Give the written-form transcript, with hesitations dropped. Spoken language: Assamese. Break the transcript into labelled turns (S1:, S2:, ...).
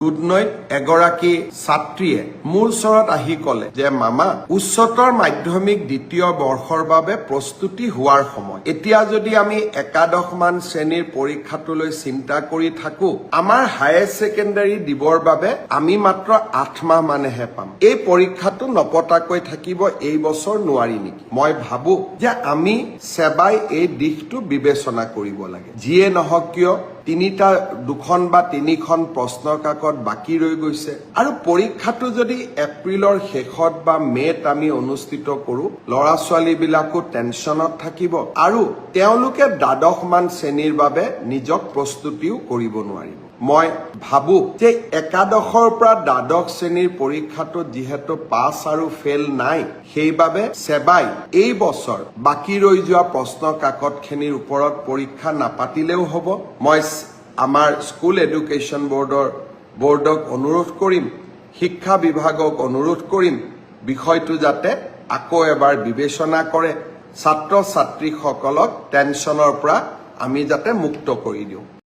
S1: দুধনৈত এগৰাকী ছাত্ৰীয়ে মোৰ ওচৰত আহি ক'লে যে মামা উচ্চতৰ মাধ্যমিক দ্বিতীয় বৰ্ষৰ বাবে প্ৰস্তুতি হোৱাৰ সময় এতিয়া যদি আমি একাদশ মান শ্ৰেণীৰ পৰীক্ষাটোলৈ চিন্তা কৰি থাকো আমাৰ হায়াৰ ছেকেণ্ডাৰী দিবৰ বাবে আমি মাত্ৰ 8 মাহ মানেহে পাম এই পৰীক্ষাটো নপতাকৈ থাকিব এই বছৰ নোৱাৰি নেকি মই ভাবো যে আমি সেবাই এই দিশটো বিবেচনা কৰিব লাগে যিয়ে নহওক কিয় দুখন বা তিনিখন প্ৰশ্নৰ কাকত বাকি ৰৈ গৈছে আৰু পৰীক্ষাটো যদি এপ্ৰিলৰ শেষত বা মেত আমি অনুষ্ঠিত কৰো লৰা ছোৱালী বিলাকো টেনচনত থাকিব আৰু তেওঁলোকে দ্বাদশ মান শ্ৰেণীৰ বাবে নিজক প্ৰস্তুতিও কৰিব নোৱাৰিব মই ভাবো যে একাদশৰ পৰা দ্বাদশ শ্ৰেণীৰ পৰীক্ষাটো যিহেতু পাছ আৰু ফেল নাই সেইবাবে সেবাই এই বছৰ বাকি ৰৈ যোৱা প্ৰশ্ন কাকতখিনিৰ ওপৰত পৰীক্ষা নাপাতিলেও হ'ব মই আমাৰ স্কুল এডুকেশ্যন বোৰ্ডক অনুৰোধ কৰিম শিক্ষা বিভাগক অনুৰোধ কৰিম বিষয়টো যাতে আকৌ এবাৰ বিবেচনা কৰে ছাত্ৰ ছাত্ৰীসকলক টেনচনৰ পৰা আমি যাতে মুক্ত কৰি দিওঁ